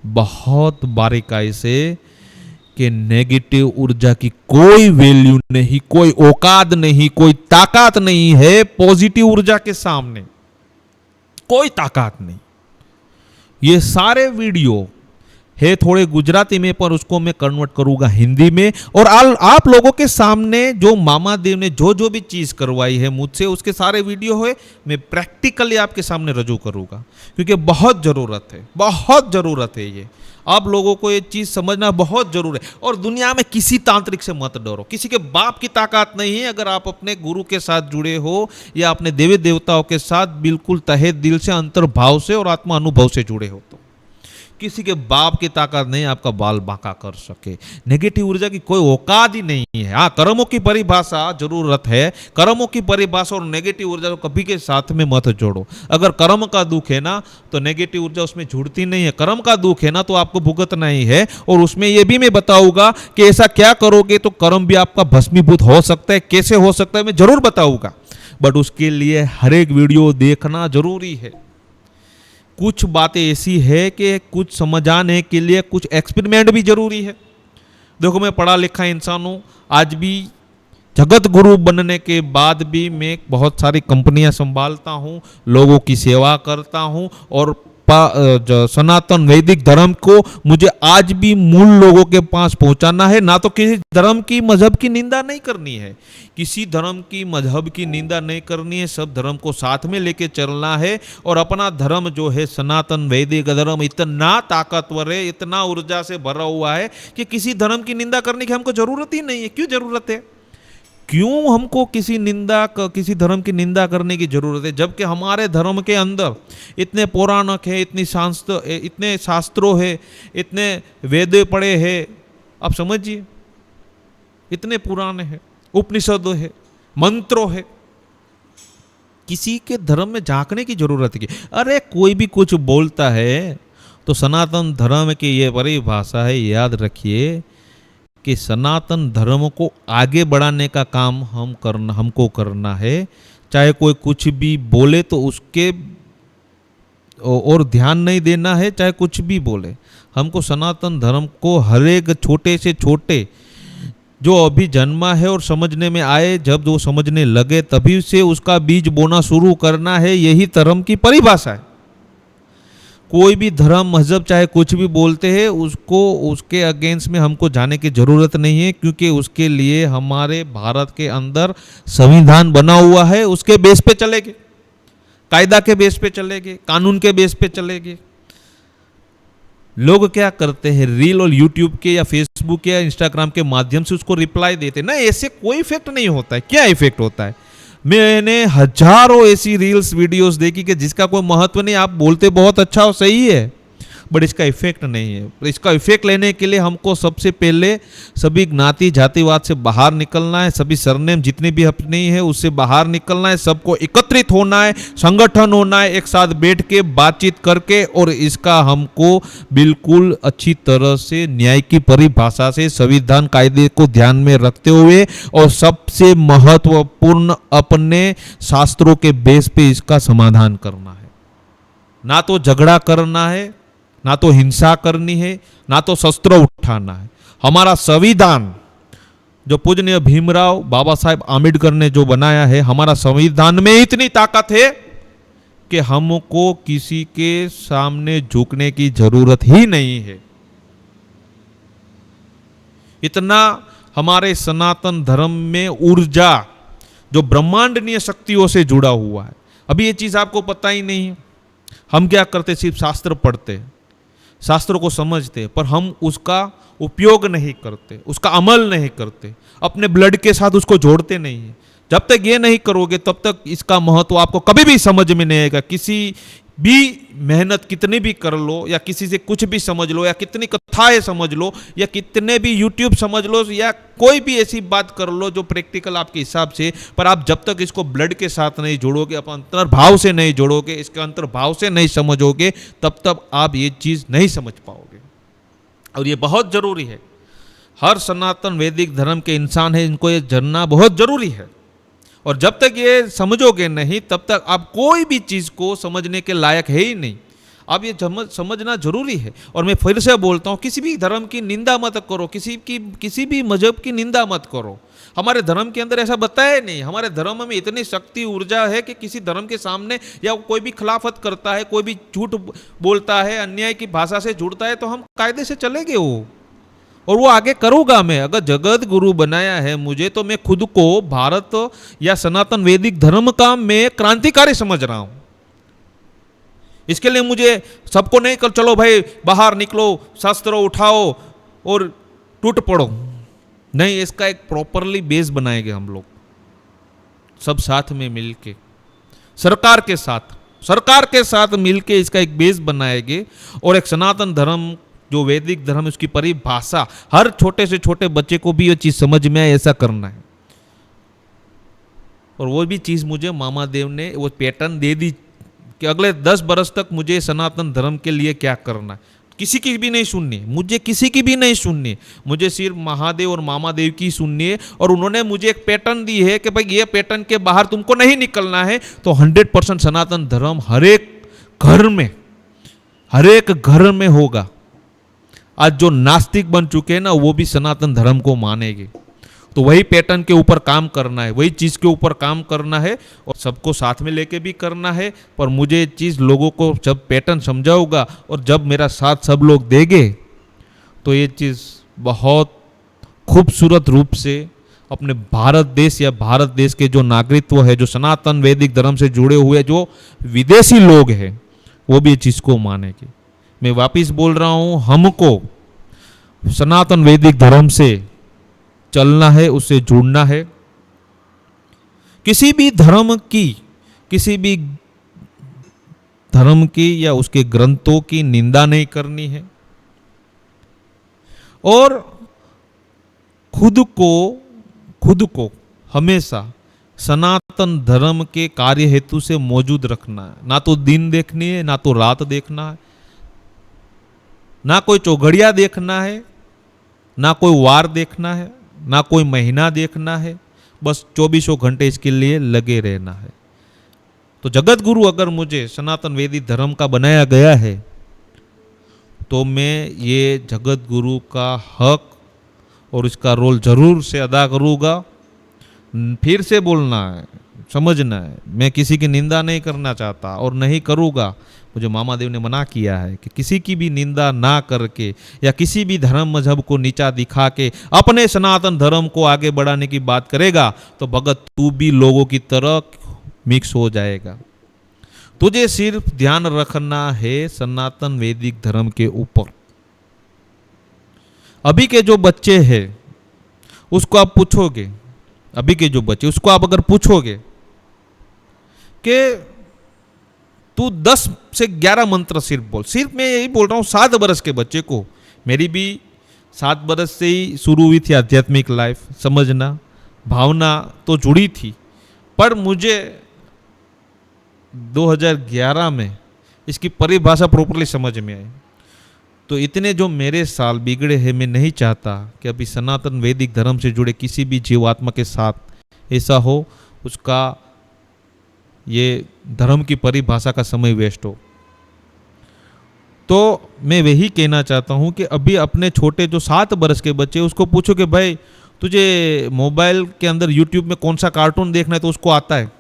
बहुत बारीकाई से कि नेगेटिव ऊर्जा की कोई वैल्यू नहीं, कोई औकात नहीं, कोई ताकत नहीं है पॉजिटिव ऊर्जा के सामने, कोई ताकत नहीं। ये सारे वीडियो है थोड़े गुजराती में, पर उसको मैं कन्वर्ट करूंगा हिंदी में और आप लोगों के सामने जो मामा देव ने जो जो भी चीज करवाई है मुझसे, उसके सारे वीडियो है मैं प्रैक्टिकली आपके सामने रजू करूंगा, क्योंकि बहुत जरूरत है ये। आप लोगों को ये चीज समझना बहुत जरूरी है। और दुनिया में किसी तांत्रिक से मत डरो, किसी के बाप की ताकत नहीं है। अगर आप अपने गुरु के साथ जुड़े हो या अपने देवी देवताओं के साथ बिल्कुल तहे दिल से, अंतर्भाव से और आत्मा अनुभव से जुड़े हो, तो किसी के बाप की ताकत नहीं आपका बाल बांका कर सके। नेगेटिव ऊर्जा की कोई औकात ही नहीं है। हाँ, कर्मों की परिभाषा जरूरत है, कर्मों की परिभाषा और नेगेटिव ऊर्जा को कभी के साथ में मत जोड़ो। अगर कर्म का दुख है ना तो नेगेटिव ऊर्जा उसमें जुड़ती नहीं है, कर्म का दुख है ना तो आपको भुगतना ही है। और उसमें यह भी मैं बताऊंगा कि ऐसा क्या करोगे तो कर्म भी आपका भस्मीभूत हो सकता है, कैसे हो सकता है मैं जरूर बताऊंगा, बट उसके लिए हर एक वीडियो देखना जरूरी है। कुछ बातें ऐसी है कि कुछ समझाने के लिए कुछ एक्सपेरिमेंट भी जरूरी है। देखो, मैं पढ़ा लिखा इंसान हूँ, आज भी जगत गुरु बनने के बाद भी मैं बहुत सारी कंपनियां संभालता हूँ, लोगों की सेवा करता हूँ और सनातन वैदिक धर्म को मुझे आज भी मूल लोगों के पास पहुंचाना है। ना तो किसी धर्म की मजहब की निंदा नहीं करनी है, किसी धर्म की मजहब की निंदा नहीं करनी है, सब धर्म को साथ में लेके चलना है। और अपना धर्म जो है सनातन वैदिक धर्म इतना ताकतवर है, इतना ऊर्जा से भरा हुआ है कि किसी धर्म की निंदा करने की हमको जरूरत ही नहीं है। क्यों जरूरत है? क्यों हमको किसी धर्म की निंदा करने की जरूरत है, जबकि हमारे धर्म के अंदर इतने पौराणिक है, इतने शास्त्रों है, इतने वेद पढ़े हैं, आप समझिए, इतने पुराने हैं, उपनिषद है, मंत्रों है। किसी के धर्म में झांकने की जरूरत है? अरे कोई भी कुछ बोलता है तो सनातन धर्म की ये परिभाषा है, याद रखिए कि सनातन धर्म को आगे बढ़ाने का काम हमको करना है। चाहे कोई कुछ भी बोले तो उसके और ध्यान नहीं देना है, चाहे कुछ भी बोले। हमको सनातन धर्म को हर एक छोटे से छोटे जो अभी जन्मा है और समझने में आए, जब वो समझने लगे तभी से उसका बीज बोना शुरू करना है। यही धर्म की परिभाषा है। कोई भी धर्म मजहब चाहे कुछ भी बोलते हैं, उसको उसके अगेंस्ट में हमको जाने की जरूरत नहीं है, क्योंकि उसके लिए हमारे भारत के अंदर संविधान बना हुआ है। उसके बेस पे चलेंगे, कायदा के बेस पे चलेंगे, कानून के बेस पे चलेंगे। लोग क्या करते हैं, रील और यूट्यूब के या फेसबुक या इंस्टाग्राम के माध्यम से उसको रिप्लाई देते ना, ऐसे कोई इफेक्ट नहीं होता है। क्या इफेक्ट होता है? मैंने हजारों ऐसी रील्स वीडियोस देखी कि जिसका कोई महत्व नहीं, आप बोलते बहुत अच्छा और सही है, बट इसका इफेक्ट नहीं है। इसका इफेक्ट लेने के लिए हमको सबसे पहले सभी ज्ञाति जातिवाद से बाहर निकलना है, सभी सरनेम जितने भी अपनी है उससे बाहर निकलना है, सबको एकत्रित होना है, संगठन होना है, एक साथ बैठ के बातचीत करके, और इसका हमको बिल्कुल अच्छी तरह से न्याय की परिभाषा से संविधान कायदे को ध्यान में रखते हुए, और सबसे महत्वपूर्ण अपने शास्त्रों के बेस पे इसका समाधान करना है। ना तो झगड़ा करना है, ना तो हिंसा करनी है, ना तो शस्त्र उठाना है। हमारा संविधान जो पूजनीय भीमराव बाबा साहेब आम्बेडकर ने जो बनाया है, हमारा संविधान में इतनी ताकत है कि हमको किसी के सामने झुकने की जरूरत ही नहीं है। इतना हमारे सनातन धर्म में ऊर्जा जो ब्रह्मांडीय शक्तियों से जुड़ा हुआ है। अभी ये चीज आपको पता ही नहीं है। हम क्या करते, सिर्फ शास्त्र पढ़ते, शास्त्रों को समझते, पर हम उसका उपयोग नहीं करते, उसका अमल नहीं करते, अपने ब्लड के साथ उसको जोड़ते नहीं है। जब तक ये नहीं करोगे तब तक इसका महत्व आपको कभी भी समझ में नहीं आएगा। किसी भी मेहनत कितनी भी कर लो, या किसी से कुछ भी समझ लो, या कितनी कथाएं समझ लो, या कितने भी यूट्यूब समझ लो, या कोई भी ऐसी बात कर लो जो प्रैक्टिकल आपके हिसाब से, पर आप जब तक इसको ब्लड के साथ नहीं जोड़ोगे, आप अंतर्भाव से नहीं जोड़ोगे, इसके अंतर्भाव से नहीं समझोगे, तब तक आप ये चीज नहीं समझ पाओगे। और ये बहुत जरूरी है। हर सनातन वैदिक धर्म के इंसान है, इनको ये जानना बहुत जरूरी है। और जब तक ये समझोगे नहीं, तब तक आप कोई भी चीज को समझने के लायक है ही नहीं। अब ये समझना जरूरी है। और मैं फिर से बोलता हूँ, किसी भी धर्म की निंदा मत करो, किसी भी मजहब की निंदा मत करो। हमारे धर्म के अंदर ऐसा बताया नहीं। हमारे धर्म में इतनी शक्ति ऊर्जा है कि किसी धर्म के सामने या कोई भी खिलाफत करता है, कोई भी झूठ बोलता है, अन्याय की भाषा से जुड़ता है, तो हम कायदे से चलेंगे वो, और वो आगे करूंगा मैं। अगर जगत गुरु बनाया है मुझे, तो मैं खुद को भारत या सनातन वैदिक धर्म का मैं क्रांतिकारी समझ रहा हूं। इसके लिए मुझे सबको नहीं कर चलो भाई बाहर निकलो, शस्त्र उठाओ और टूट पड़ो, नहीं। इसका एक प्रॉपरली बेस बनाएंगे हम लोग सब साथ में मिलके, सरकार के साथ मिलके इसका एक बेस बनाएंगे। और एक सनातन धर्म जो वैदिक धर्म, उसकी परिभाषा हर छोटे से छोटे बच्चे को भी ये चीज समझ में आए, ऐसा करना है। और वो भी चीज मुझे मामा देव ने वो पैटर्न दे दी कि अगले 10 बरस तक मुझे सनातन धर्म के लिए क्या करना है। किसी की भी नहीं सुननी, मुझे किसी की भी नहीं सुननी, मुझे सिर्फ महादेव और मामा देव की सुननी है। और उन्होंने मुझे एक पैटर्न दी है कि भाई ये पैटर्न के बाहर तुमको नहीं निकलना है। तो 100% सनातन धर्म हर एक घर में होगा। आज जो नास्तिक बन चुके हैं ना, वो भी सनातन धर्म को मानेंगे। तो वही पैटर्न के ऊपर काम करना है, वही चीज के ऊपर काम करना है, और सबको साथ में लेके भी करना है। पर मुझे ये चीज लोगों को जब पैटर्न समझाऊंगा और जब मेरा साथ सब लोग देंगे, तो ये चीज बहुत खूबसूरत रूप से अपने भारत देश या भारत देश के जो नागरिकत्व है, जो सनातन वैदिक धर्म से जुड़े हुए जो विदेशी लोग हैं, वो भी ये चीज को मानेंगे। मैं वापिस बोल रहा हूं, हमको सनातन वैदिक धर्म से चलना है, उससे जुड़ना है। किसी भी धर्म की या उसके ग्रंथों की निंदा नहीं करनी है, और खुद को हमेशा सनातन धर्म के कार्य हेतु से मौजूद रखना है। ना तो दिन देखनी है, ना तो रात देखना है, ना कोई चौघड़िया देखना है, ना कोई वार देखना है, ना कोई महीना देखना है। बस 24 घंटे इसके लिए लगे रहना है। तो जगत गुरु अगर मुझे सनातन वैदिक धर्म का बनाया गया है तो मैं ये जगत गुरु का हक और इसका रोल जरूर से अदा करूँगा। फिर से बोलना है, समझना है, मैं किसी की निंदा नहीं करना चाहता और नहीं करूँगा। मुझे मामा देव ने मना किया है कि किसी की भी निंदा ना करके या किसी भी धर्म मजहब को नीचा दिखा के अपने सनातन धर्म को आगे बढ़ाने की बात करेगा तो भगत तू भी लोगों की तरह मिक्स हो जाएगा। तुझे सिर्फ ध्यान रखना है सनातन वैदिक धर्म के ऊपर। अभी के जो बच्चे हैं उसको आप पूछोगे, अभी के जो बच्चे उसको आप अगर पूछोगे कि तू 10 से 11 मंत्र सिर्फ बोल, सिर्फ मैं यही बोल रहा हूँ 7 बरस के बच्चे को, मेरी भी 7 बरस से ही शुरू हुई थी आध्यात्मिक लाइफ, समझना भावना तो जुड़ी थी, पर मुझे 2011 में इसकी परिभाषा प्रॉपरली समझ में आई। तो इतने जो मेरे साल बिगड़े हैं, मैं नहीं चाहता कि अभी सनातन वैदिक धर्म से जुड़े किसी भी जीवात्मा के साथ ऐसा हो, उसका ये धर्म की परिभाषा का समय वेस्ट हो। तो मैं वही कहना चाहता हूँ कि अभी अपने छोटे जो 7 बरस के बच्चे उसको पूछो कि भाई तुझे मोबाइल के अंदर यूट्यूब में कौन सा कार्टून देखना है तो उसको आता है,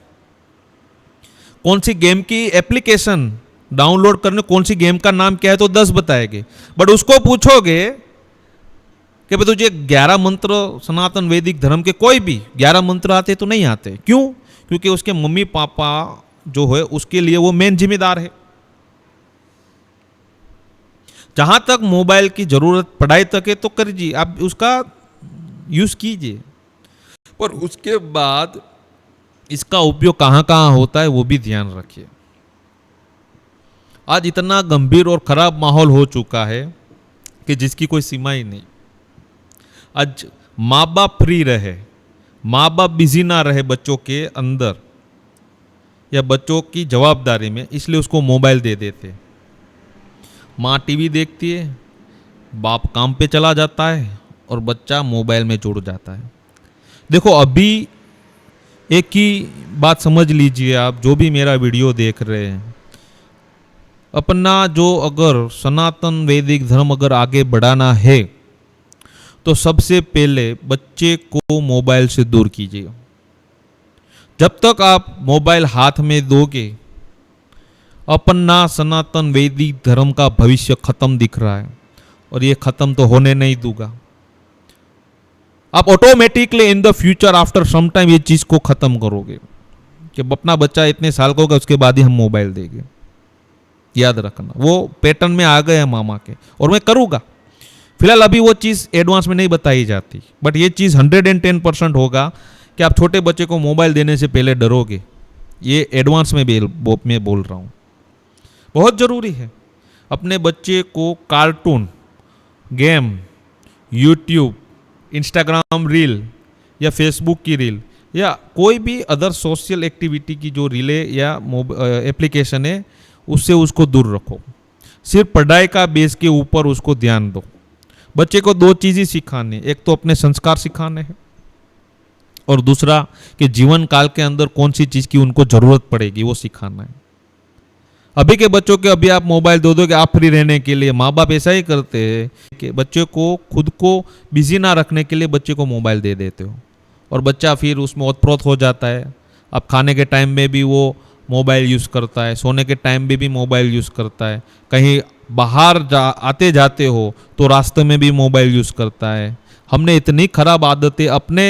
कौन सी गेम की एप्लीकेशन डाउनलोड करने, कौन सी गेम का नाम क्या है तो 10 बताएंगे। बट उसको पूछोगे कि भाई तुझे 11 मंत्र सनातन वैदिक धर्म के कोई भी 11 मंत्र आते तो नहीं आते। क्यों? क्योंकि उसके मम्मी पापा जो है उसके लिए वो मेन जिम्मेदार है। जहां तक मोबाइल की जरूरत पढ़ाई तक है तो करिए, आप उसका यूज कीजिए, पर उसके बाद इसका उपयोग कहां कहां होता है वो भी ध्यान रखिए। आज इतना गंभीर और खराब माहौल हो चुका है कि जिसकी कोई सीमा ही नहीं। आज माँ बाप फ्री रहे, माँ बाप बिजी ना रहे बच्चों के अंदर या बच्चों की जवाबदारी में, इसलिए उसको मोबाइल दे देते। माँ टीवी देखती है, बाप काम पे चला जाता है और बच्चा मोबाइल में जुड़ जाता है। देखो अभी एक ही बात समझ लीजिए, आप जो भी मेरा वीडियो देख रहे हैं, अपना जो अगर सनातन वैदिक धर्म अगर आगे बढ़ाना है तो सबसे पहले बच्चे को मोबाइल से दूर कीजिए। जब तक आप मोबाइल हाथ में दोगे, अपना सनातन वैदिक धर्म का भविष्य खत्म दिख रहा है और ये खत्म तो होने नहीं दूंगा। आप automatically in the future after some time ये चीज को खत्म करोगे कि अपना बच्चा इतने साल का होगा उसके बाद ही हम मोबाइल देंगे। याद रखना, वो पैटर्न में आ गए हैं मामा के, और मैं करूंगा। फिलहाल अभी वो चीज़ एडवांस में नहीं बताई जाती, बट ये चीज़ 110% होगा कि आप छोटे बच्चे को मोबाइल देने से पहले डरोगे। ये एडवांस में मैं बोल रहा हूँ, बहुत ज़रूरी है। अपने बच्चे को cartoon, game, YouTube, Instagram reel या फेसबुक की रील या कोई भी अदर सोशल एक्टिविटी की जो रील है या एप्लीकेशन है उससे उसको दूर रखो। सिर्फ पढ़ाई का बेस के ऊपर उसको ध्यान दो। बच्चे को 2 चीज़ ही सिखाने, एक तो अपने संस्कार सिखाने हैं और दूसरा कि जीवन काल के अंदर कौन सी चीज़ की उनको ज़रूरत पड़ेगी वो सिखाना है। अभी के बच्चों के अभी आप मोबाइल दे दोगे आप फ्री रहने के लिए, माँ बाप ऐसा ही करते हैं कि बच्चे को खुद को बिजी ना रखने के लिए बच्चे को मोबाइल दे देते हो और बच्चा फिर उसमें ओतप्रोत हो जाता है। अब खाने के टाइम में भी वो मोबाइल यूज़ करता है, सोने के टाइम में भी मोबाइल यूज़ करता है, कहीं बाहर आते जाते हो तो रास्ते में भी मोबाइल यूज़ करता है। हमने इतनी खराब आदतें अपने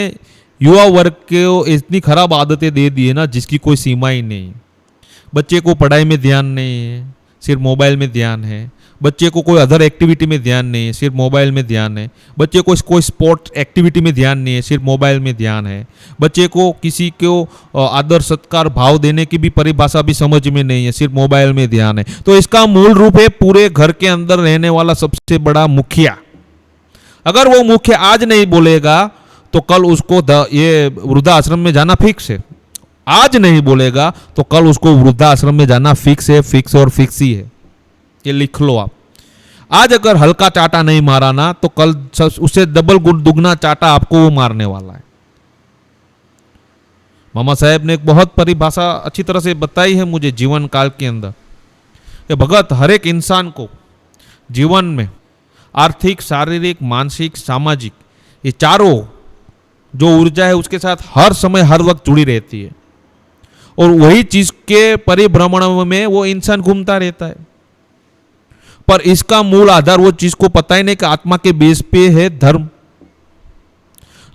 युवा वर्ग को इतनी खराब आदतें दे दी है ना जिसकी कोई सीमा ही नहीं। बच्चे को पढ़ाई में ध्यान नहीं है, सिर्फ मोबाइल में ध्यान है। बच्चे को कोई अदर एक्टिविटी में ध्यान नहीं है, सिर्फ मोबाइल में ध्यान है। बच्चे को कोई स्पोर्ट्स एक्टिविटी में ध्यान नहीं है, सिर्फ मोबाइल में ध्यान है। बच्चे को किसी को आदर सत्कार भाव देने की भी परिभाषा भी समझ में नहीं है, सिर्फ मोबाइल में ध्यान है। तो इसका मूल रूप है पूरे घर के अंदर रहने वाला सबसे बड़ा मुखिया। अगर वो मुखिया आज नहीं बोलेगा तो कल उसको ये वृद्धाश्रम में जाना फिक्स है। आज नहीं बोलेगा तो कल उसको वृद्धाश्रम में जाना फिक्स है, फिक्स और फिक्स ही है। ये लिख लो आप। आज अगर हल्का चाटा नहीं मारा ना तो कल उससे डबल दुगना चाटा आपको वो मारने वाला है। मामा साहेब ने एक बहुत परिभाषा अच्छी तरह से बताई है मुझे जीवन काल के अंदर। ये भगत हर एक इंसान को जीवन में आर्थिक, शारीरिक, मानसिक, सामाजिक, ये चारों जो ऊर्जा है उसके साथ हर समय हर वक्त जुड़ी रहती है, और वही चीज के परिभ्रमण में वो इंसान घूमता रहता है। पर इसका मूल आधार वो चीज को पता ही नहीं कि आत्मा के बेस पे है धर्म,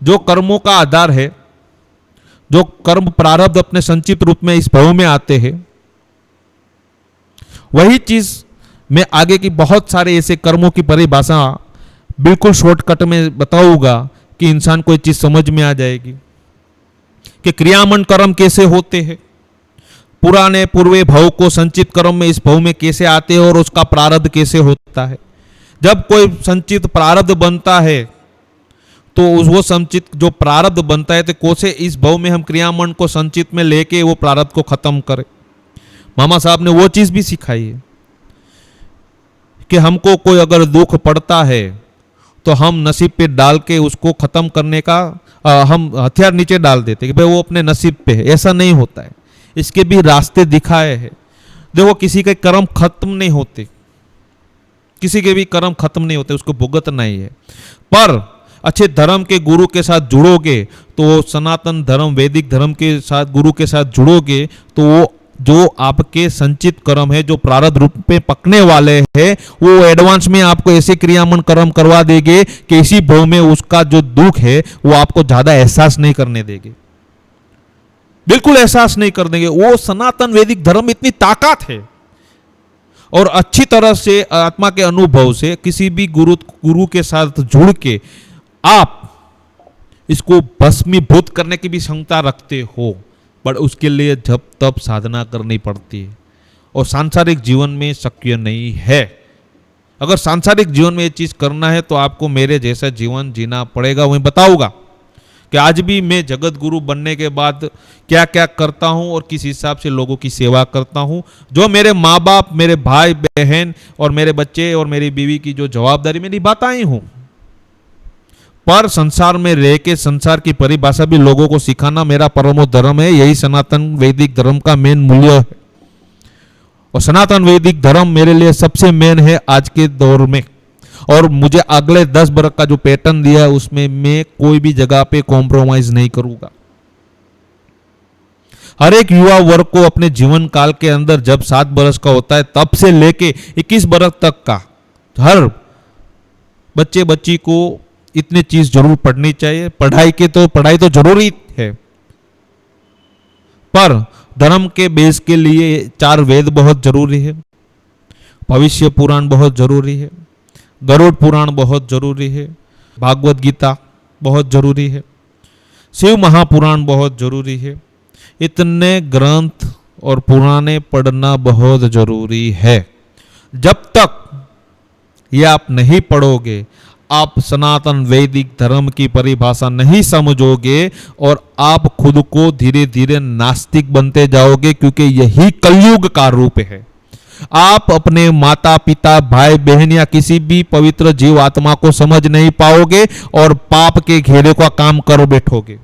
जो कर्मों का आधार है, जो कर्म प्रारब्ध अपने संचित रूप में इस भव में आते हैं। वही चीज मैं आगे की बहुत सारे ऐसे कर्मों की परिभाषा बिल्कुल शॉर्टकट में बताऊंगा कि इंसान को ये चीज समझ में आ जाएगी कि क्रियामन कर्म कैसे होते हैं, पुराने पूर्वे भव को संचित कर्म में इस भव में कैसे आते हैं, और उसका प्रारब्ध कैसे होता है। जब कोई संचित प्रारब्ध बनता है तो वो संचित जो प्रारब्ध बनता है तो कैसे इस भव में हम क्रियामन को संचित में लेके वो प्रारब्ध को खत्म करें। मामा साहब ने वो चीज भी सिखाई है कि हमको कोई अगर दुख पड़ता है तो हम नसीब पे डाल के उसको खत्म करने का हम हथियार नीचे डाल देते कि भाई वो अपने नसीब पे है। ऐसा नहीं होता है, इसके भी रास्ते दिखाए हैं। देखो, किसी के कर्म खत्म नहीं होते, किसी के भी कर्म खत्म नहीं होते, उसको भुगतना ही है। पर अच्छे धर्म के गुरु के साथ जुड़ोगे तो सनातन धर्म, वैदिक धर्म के साथ गुरु के साथ जुड़ोगे तो वो जो आपके संचित कर्म है, जो प्रारब्ध रूप में पकने वाले हैं, वो एडवांस में आपको ऐसे क्रियामन कर्म करवा देंगे कि इसी भव में उसका जो दुख है वो आपको ज्यादा एहसास नहीं करने देंगे, बिल्कुल एहसास नहीं कर देंगे। वो सनातन वैदिक धर्म इतनी ताकत है, और अच्छी तरह से आत्मा के अनुभव से किसी भी गुरु के साथ जुड़ के आप इसको भस्मीभूत करने की भी क्षमता रखते हो, पर उसके लिए जब तब साधना करनी पड़ती है, और सांसारिक जीवन में शक्य नहीं है। अगर सांसारिक जीवन में ये चीज करना है तो आपको मेरे जैसा जीवन जीना पड़ेगा। मैं बताऊंगा कि आज भी मैं जगत गुरु बनने के बाद क्या क्या करता हूं और किस हिसाब से लोगों की सेवा करता हूं। जो मेरे माँ बाप, मेरे भाई बहन और मेरे बच्चे और मेरी बीवी की जो जवाबदारी मैं निभाता ही हूं, पर संसार में रह के संसार की परिभाषा भी लोगों को सिखाना मेरा परमो धर्म है। यही सनातन वैदिक धर्म का मेन मूल्य है, और सनातन वैदिक धर्म मेरे लिए सबसे मेन है आज के दौर में। और मुझे अगले 10 बरस का जो पैटर्न दिया है उसमें मैं कोई भी जगह पे कॉम्प्रोमाइज नहीं करूंगा। हर एक युवा वर्ग को अपने जीवन काल के अंदर जब 7 बरस का होता है तब से लेके 21 बरस तक का हर बच्चे बच्ची को इतनी चीज जरूर पढ़नी चाहिए। पढ़ाई तो जरूरी है, पर धर्म के बेस के लिए 4 वेद बहुत जरूरी है, भविष्य पुराण बहुत जरूरी है, गरुड़ पुराण बहुत जरूरी है, भागवत गीता बहुत जरूरी है, शिव महापुराण बहुत जरूरी है। इतने ग्रंथ और पुराने पढ़ना बहुत जरूरी है। जब तक ये आप नहीं पढ़ोगे, आप सनातन वैदिक धर्म की परिभाषा नहीं समझोगे, और आप खुद को धीरे धीरे नास्तिक बनते जाओगे, क्योंकि यही कलयुग का रूप है। आप अपने माता पिता, भाई बहन या किसी भी पवित्र जीव आत्मा को समझ नहीं पाओगे और पाप के घेरे का काम कर बैठोगे,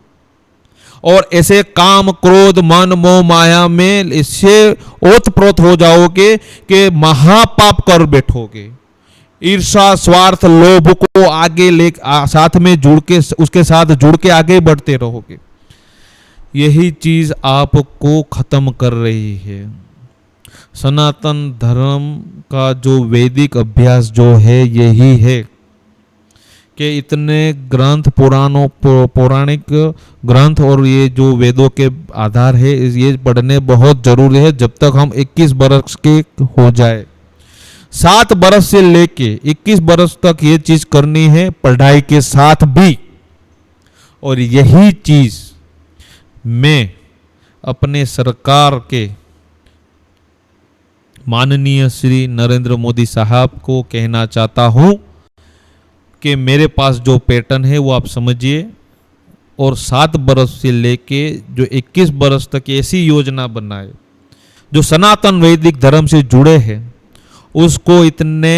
और ऐसे काम क्रोध मन मोह माया में इससे ओतप्रोत हो जाओगे कि महापाप कर बैठोगे। ईर्षा, स्वार्थ, लोभ को आगे ले साथ में जुड़ के उसके साथ जुड़ के आगे बढ़ते रहोगे। यही चीज आपको खत्म कर रही है। सनातन धर्म का जो वैदिक अभ्यास जो है यही है कि इतने ग्रंथ पौराणिक ग्रंथ और ये जो वेदों के आधार है ये पढ़ने बहुत जरूरी है। जब तक हम 21 बरस के हो जाए, 7 बरस से लेके 21 बरस तक ये चीज करनी है, पढ़ाई के साथ भी। और यही चीज मैं अपने सरकार के माननीय श्री नरेंद्र मोदी साहब को कहना चाहता हूं कि मेरे पास जो पैटर्न है वो आप समझिए, और 7 बरस से लेके जो 21 बरस तक ऐसी योजना बनाए जो सनातन वैदिक धर्म से जुड़े हैं। उसको इतने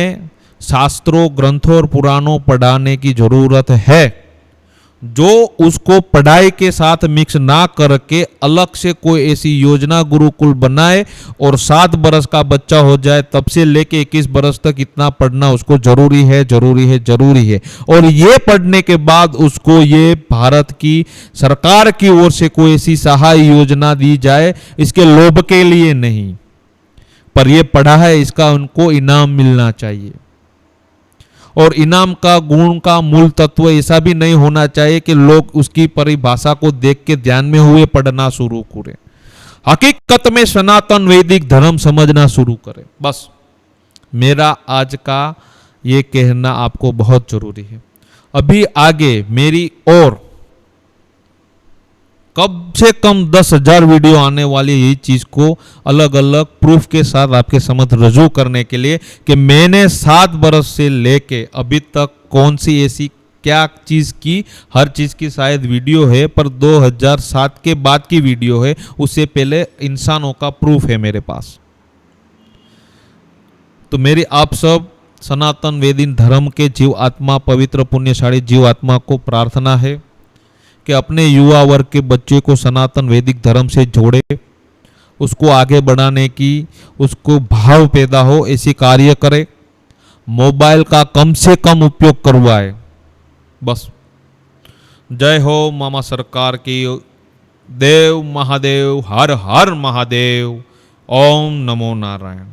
शास्त्रों, ग्रंथों और पुराणों पढ़ाने की जरूरत है जो उसको पढ़ाई के साथ मिक्स ना करके अलग से कोई ऐसी योजना गुरुकुल बनाए और 7 बरस का बच्चा हो जाए तब से लेके 21 बरस तक इतना पढ़ना उसको जरूरी है, जरूरी है, जरूरी है। और ये पढ़ने के बाद उसको ये भारत की सरकार की ओर से कोई ऐसी सहाय योजना दी जाए, इसके लोभ के लिए नहीं, पर ये पढ़ा है इसका उनको इनाम मिलना चाहिए। और इनाम का गुण का मूल तत्व ऐसा भी नहीं होना चाहिए कि लोग उसकी परिभाषा को देख के ध्यान में हुए पढ़ना शुरू करें, हकीकत में सनातन वैदिक धर्म समझना शुरू करें। बस मेरा आज का ये कहना आपको बहुत जरूरी है। अभी आगे मेरी और कम से कम 10,000 वीडियो आने वाली यही चीज को अलग अलग प्रूफ के साथ आपके समक्ष रजू करने के लिए कि मैंने 7 बरस से लेके अभी तक कौन सी ऐसी क्या चीज की, हर चीज की शायद वीडियो है, पर 2007 के बाद की वीडियो है, उससे पहले इंसानों का प्रूफ है मेरे पास। तो मेरी आप सब सनातन वेदिक धर्म के जीव आत्मा, पवित्र पुण्यशाली जीव आत्मा को प्रार्थना है कि अपने युवा वर्ग के बच्चे को सनातन वैदिक धर्म से जोड़े, उसको आगे बढ़ाने की उसको भाव पैदा हो ऐसी कार्य करे, मोबाइल का कम से कम उपयोग करवाए। बस जय हो मामा सरकार की। देव महादेव, हर हर महादेव। ओम नमो नारायण।